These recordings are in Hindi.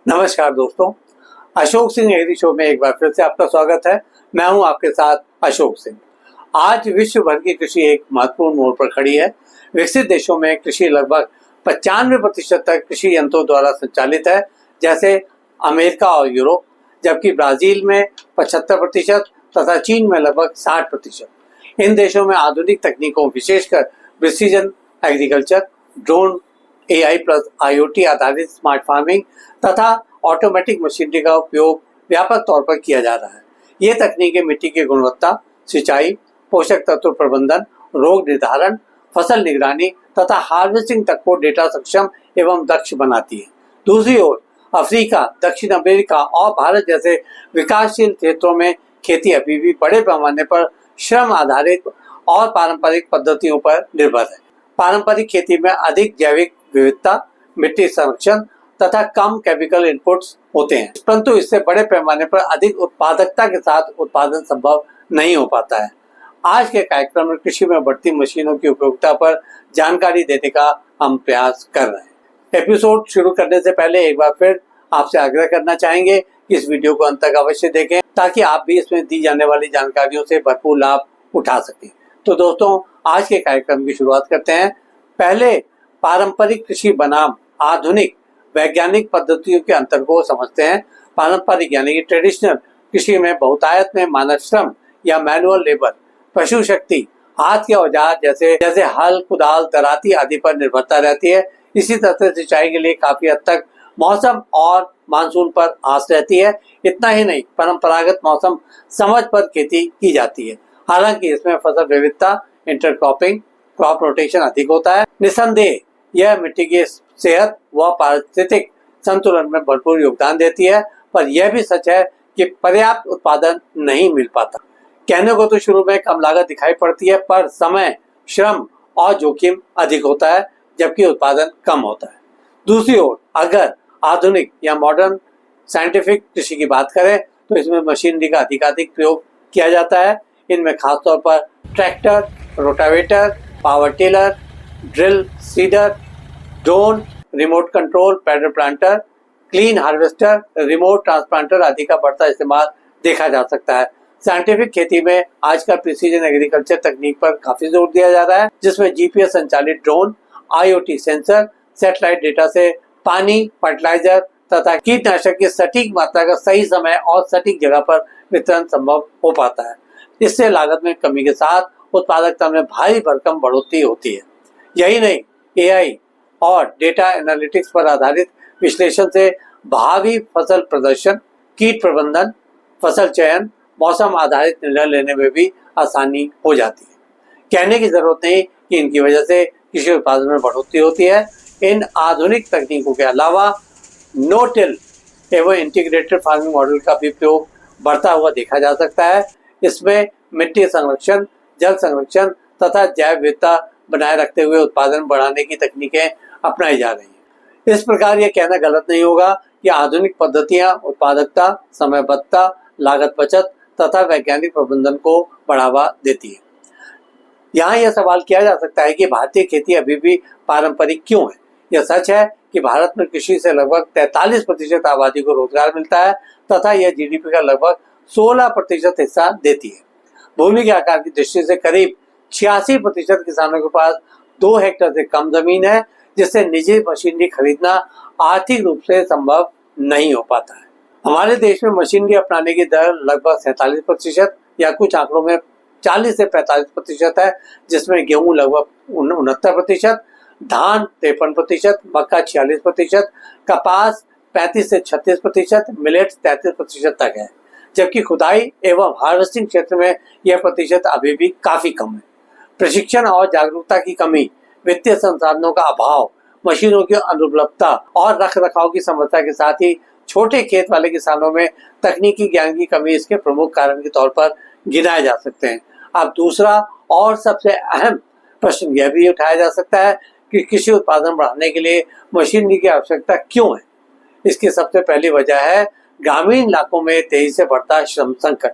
नमस्कार दोस्तों, अशोक सिंह एग्री शो में एक बार फिर से आपका स्वागत है। मैं हूं आपके साथ अशोक सिंह। आज विश्व भर की कृषि एक महत्वपूर्ण मोड़ पर खड़ी है। विकसित देशों में कृषि लगभग 95% तक कृषि यंत्रों द्वारा संचालित है, जैसे अमेरिका और यूरोप, जबकि ब्राजील में 75% तथा चीन में लगभग 60%। इन देशों में आधुनिक तकनीकों, विशेषकर precision agriculture, drone, AI plus IoT आधारित स्मार्ट फार्मिंग तथा ऑटोमेटिक मशीनरी का उपयोग व्यापक तौर पर किया जा रहा है। ये तकनीकें मिट्टी की गुणवत्ता, सिंचाई, पोषक तत्व प्रबंधन, रोग निर्धारण, फसल निगरानी तथा हार्वेस्टिंग तक को डेटा सक्षम एवं दक्ष बनाती है। दूसरी ओर अफ्रीका, दक्षिण अमेरिका और भारत जैसे विकासशील क्षेत्रों में खेती अभी भी बड़े पैमाने पर श्रम आधारित और पारंपरिक पद्धतियों पर निर्भर है। पारंपरिक खेती में अधिक जैविक विविधता, मिट्टी संरक्षण तथा कम केमिकल इनपुट्स होते हैं, परंतु इससे बड़े पैमाने पर अधिक उत्पादकता के साथ उत्पादन संभव नहीं हो पाता है। आज के कार्यक्रम में कृषि में बढ़ती मशीनों की उपयोगिता पर जानकारी देने का हम प्रयास कर रहे हैं। एपिसोड शुरू करने से पहले एक बार फिर आपसे आग्रह करना चाहेंगे कि इस वीडियो को अंत तक अवश्य देखें, ताकि आप भी इसमें दी जाने वाली जानकारियों से भरपूर लाभ उठा सकें। तो दोस्तों, आज के कार्यक्रम की शुरुआत करते हैं। पहले पारंपरिक कृषि बनाम आधुनिक वैज्ञानिक पद्धतियों के अंतर को समझते हैं। पारंपरिक यानी कि ट्रेडिशनल कृषि में बहुतायत में मानव श्रम या मैनुअल लेबर, पशु शक्ति, हाथ के औजार जैसे हल, कुदाल, दराती आदि पर निर्भरता रहती है। इसी तरह से सिंचाई के लिए काफी हद तक मौसम और मानसून पर आस रहती है। इतना ही नहीं, परंपरागत मौसम समझ पर खेती की जाती है। हालांकि इसमें फसल विविधता, इंटरक्रॉपिंग, क्रॉप रोटेशन अधिक होता है। निसंदेह यह मिट्टी की सेहत व पारिस्थितिक संतुलन में भरपूर योगदान देती है, पर यह भी सच है कि पर्याप्त उत्पादन नहीं मिल पाता। कहने को तो शुरू में कम लागत दिखाई पड़ती है, पर समय, श्रम और जोखिम अधिक होता है, जबकि उत्पादन कम होता है। दूसरी ओर अगर आधुनिक या मॉडर्न साइंटिफिक कृषि की बात करें तो इसमें मशीनरी का अधिकाधिक प्रयोग किया जाता है। इनमें खासतौर पर tractor, rotavator, power tiller, drill, seeder, drone, remote control, paddle planter, clean harvester, remote transplanter आदि का बढ़ता इस्तेमाल देखा जा सकता है। साइंटिफिक खेती में आजकल प्रिसीजन एग्रीकल्चर तकनीक पर काफी जोर दिया जा रहा है, जिसमें GPS संचालित drone, IoT sensor, satellite data से पानी, फर्टिलाइजर तथा कीटनाशक की सटीक मात्रा का सही समय और सटीक जगह पर वितरण संभव हो पाता है। इससे लागत में कमी के साथ उत्पादकता में भारी भरकम बढ़ोतरी होती है। यही नहीं, AI और डेटा एनालिटिक्स पर आधारित विश्लेषण से भावी फसल प्रदर्शन, कीट प्रबंधन, फसल चयन, मौसम आधारित निर्णय लेने में भी आसानी हो जाती है। कहने की जरूरत नहीं कि इनकी वजह से कृषि उत्पादन में बढ़ोतरी होती है। इन आधुनिक तकनीकों के अलावा नो टिल एवं इंटीग्रेटेड फार्मिंग मॉडल का भी प्रयोग बढ़ता हुआ देखा जा सकता है। इसमें मिट्टी संरक्षण, जल संरक्षण तथा जैव विविधता बनाए रखते हुए उत्पादन बढ़ाने की तकनीकें अपनाई जा रही हैं। इस प्रकार यह कहना गलत नहीं होगा कि आधुनिक पद्धतियां उत्पादकता, समयबद्धता, लागत बचत तथा वैज्ञानिक प्रबंधन को बढ़ावा देती है। यहाँ यह सवाल किया जा सकता है कि भारतीय खेती अभी भी पारंपरिक क्यों है। यह सच है कि भारत में कृषि से लगभग 43% आबादी को रोजगार मिलता है तथा यह GDP का लगभग 16% हिस्सा देती है। भूमि के आकार की दृष्टि से करीब 86% किसानों के पास 2 हेक्टेयर से कम जमीन है, जिससे निजी मशीनरी खरीदना आर्थिक रूप से संभव नहीं हो पाता है। हमारे देश में मशीनरी अपनाने की दर लगभग 47% या कुछ आंकड़ों में 40 से 45% है, जिसमें गेहूं लगभग 69%, धान 53%, मक्का 46%, कपास 35 से 36%, मिलेट्स 33% तक है, जबकि खुदाई एवं हार्वेस्टिंग क्षेत्र में यह प्रतिशत अभी भी काफी कम है। प्रशिक्षण और जागरूकता की कमी, वित्तीय संसाधनों का अभाव, मशीनों की अनुपलब्धता और रख रखाव की समस्या के साथ ही छोटे खेत वाले किसानों में तकनीकी ज्ञान की कमी इसके प्रमुख कारण के तौर पर गिनाए जा सकते हैं। अब दूसरा और सबसे अहम प्रश्न यह भी उठाया जा सकता है कि कृषि उत्पादन बढ़ाने के लिए मशीनरी की आवश्यकता क्यों है। इसकी सबसे पहली वजह है ग्रामीण इलाकों में तेजी से बढ़ता श्रम संकट।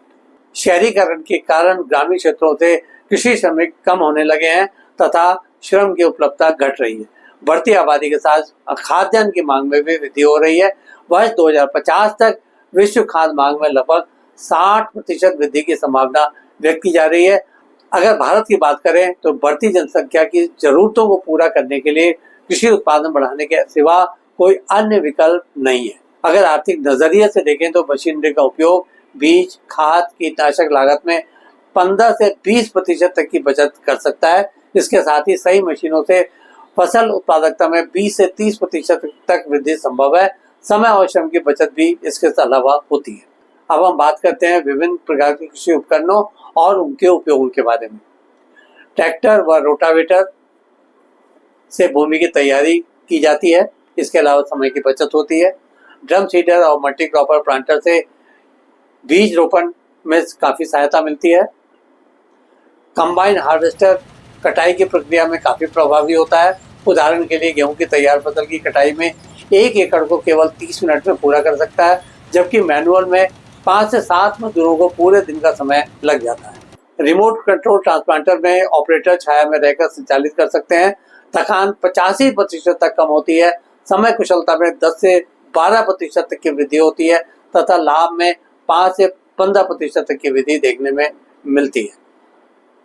शहरीकरण के कारण ग्रामीण क्षेत्रों से कृषि श्रमिक कम होने लगे हैं तथा श्रम की उपलब्धता घट रही है। बढ़ती आबादी के साथ खाद्यान्न की मांग में भी वृद्धि हो रही है। वर्ष 2050 तक विश्व खाद्य मांग में लगभग 60% वृद्धि की संभावना व्यक्त की जा रही है। अगर भारत की बात करें तो बढ़ती जनसंख्या की जरूरतों को पूरा करने के लिए कृषि उत्पादन बढ़ाने के सिवा कोई अन्य विकल्प नहीं है। अगर आर्थिक नजरिए से देखें तो मशीनरी का उपयोग बीज, खाद, कीटनाशक लागत में 15 से 20% तक की बचत कर सकता है। इसके साथ ही सही मशीनों से फसल उत्पादकता में 20 से 30% तक वृद्धि संभव है। समय और श्रम की बचत भी इसके अलावा होती है। अब हम बात करते हैं विभिन्न प्रकार के कृषि उपकरणों और उनके उपयोगों के बारे में। ट्रैक्टर व रोटावेटर से भूमि की तैयारी की जाती है। इसके अलावा समय की बचत होती है। ड्रम सीडर और मल्टी क्रॉपर प्लांटर से बीज रोपण में काफी सहायता मिलती है। कंबाइन हार्वेस्टर कटाई की प्रक्रिया में काफी प्रभावी होता है। उदाहरण के लिए गेहूं की तैयार फसल की कटाई में 1 एकड़ को केवल 30 मिनट में पूरा कर सकता है, जबकि मैनुअल में 5 से 7 मजदूरों को पूरे दिन का समय लग जाता है। रिमोट कंट्रोल ट्रांसप्लांटर में ऑपरेटर छाया में रहकर संचालित कर सकते हैं। थकान 85% तक कम होती है। समय कुशलता में 10 से 12% तक की वृद्धि होती है तथा लाभ में 5 से 15% तक की वृद्धि देखने में मिलती है।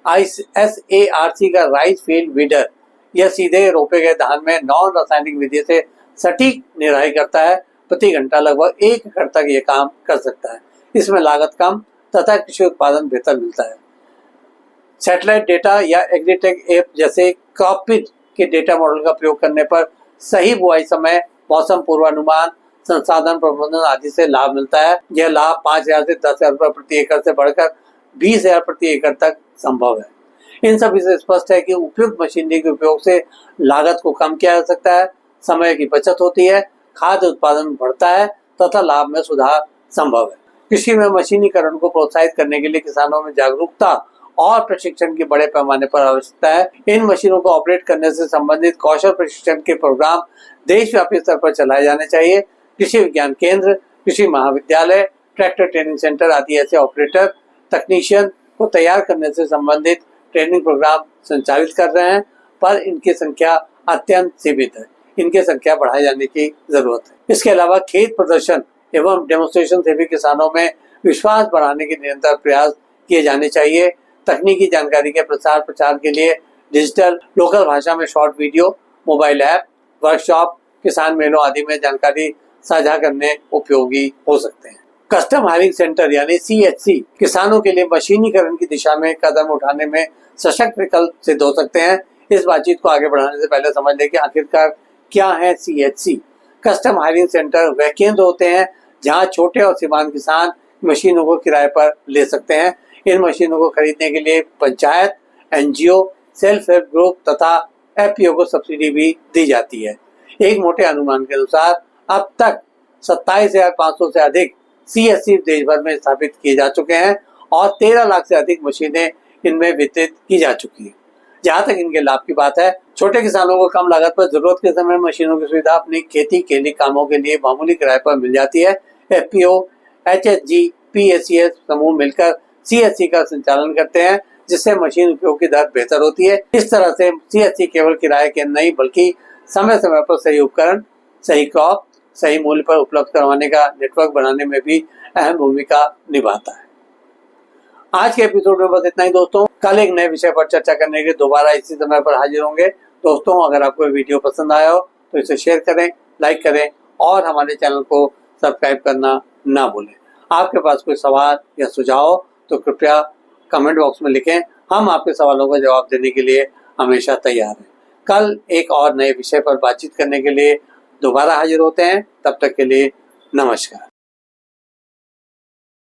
SARC का राइस फील्ड वीडर यह सीधे रोपे गए धान में नॉन रासायनिक विधि से सटीक निराई करता है। प्रति घंटा लगभग 1 एकड़ तक ये काम कर सकता है। इसमें लागत कम तथा कृषि उत्पादन बेहतर मिलता है। सैटेलाइट डेटा या एग्रीटेक ऐप जैसे क्रॉपिड के डेटा मॉडल का प्रयोग करने पर सही बुआई समय, मौसम पूर्वानुमान, संसाधन प्रबंधन आदि से लाभ मिलता है। यह लाभ 5,000 से 10,000 रुपये प्रति एकड़ से बढ़कर 20,000 प्रति एकड़ तक संभव है। इन सभी से स्पष्ट है कि उपयुक्त मशीनरी के उपयोग से लागत को कम किया जा सकता है, समय की बचत होती है, खाद्य उत्पादन बढ़ता है तथा लाभ में सुधार संभव है। कृषि में मशीनीकरण को प्रोत्साहित करने के लिए किसानों में जागरूकता और प्रशिक्षण की बड़े पैमाने पर आवश्यकता है। इन मशीनों को ऑपरेट करने से संबंधित कौशल प्रशिक्षण के प्रोग्राम देशव्यापी स्तर पर चलाए जाने चाहिए। कृषि विज्ञान केंद्र, कृषि महाविद्यालय, ट्रैक्टर ट्रेनिंग सेंटर आदि ऐसे ऑपरेटर, तकनीशियन को तैयार करने से संबंधित ट्रेनिंग प्रोग्राम संचालित कर रहे हैं, पर इनकी संख्या अत्यंत सीमित है। इनकी संख्या बढ़ाई जाने की जरूरत है। इसके अलावा खेत प्रदर्शन एवं डेमोन्स्ट्रेशन से भी किसानों में विश्वास बढ़ाने के निरंतर प्रयास किए जाने चाहिए। तकनीकी जानकारी के प्रसार प्रचार के लिए डिजिटल, लोकल भाषा में short video, mobile app, workshop, किसान मेलों आदि में जानकारी साझा करने उपयोगी हो सकते हैं। कस्टम हायरिंग सेंटर यानी CHC किसानों के लिए मशीनीकरण की दिशा में कदम उठाने में सशक्त विकल्प सिद्ध हो सकते हैं। इस बातचीत को आगे बढ़ाने से पहले समझ लें कि आखिरकार क्या है CHC। कस्टम हायरिंग सेंटर वह केंद्र होते हैं जहां छोटे और सीमांत किसान मशीनों को किराए पर ले सकते हैं। इन मशीनों को खरीदने के लिए panchayat, NGO, self help group तथा FPO को सब्सिडी भी दी जाती है। एक मोटे अनुमान के अनुसार अब तक 27,500 से अधिक CHC देश भर में स्थापित किए जा चुके हैं और 13 लाख से अधिक मशीनें इनमें वितरित की जा चुकी है। जहां तक इनके लाभ की बात है, छोटे किसानों को कम लागत पर जरूरत के समय मशीनों की सुविधा अपनी खेती के लिए कामों के लिए मामूली किराए पर मिल जाती है। FPO, HSG, PACS समूह मिलकर CHC का संचालन करते हैं, जिससे मशीन उपयोग की दर बेहतर होती है। इस तरह से CHC केवल किराए के नहीं बल्कि समय समय पर सही उपकरण, सही क्रॉप, सही मूल्य पर उपलब्ध करवाने का नेटवर्क बनाने में भी अहम भूमिका निभाता है। आज के एपिसोड में बस इतना ही दोस्तों। कल एक नए विषय पर चर्चा करने के लिए दोबारा इसी समय पर हाजिर होंगे। दोस्तों, अगर आपको वीडियो पसंद आया हो तो इसे शेयर करें, लाइक करें और हमारे चैनल को सब्सक्राइब करना ना भूलें। आपके पास कोई सवाल या सुझाव हो तो कृपया कमेंट बॉक्स में लिखें। हम आपके सवालों का जवाब देने के लिए हमेशा तैयार हैं। कल एक और नए विषय पर बातचीत करने के लिए दोबारा हाजिर होते हैं। तब तक के लिए नमस्कार।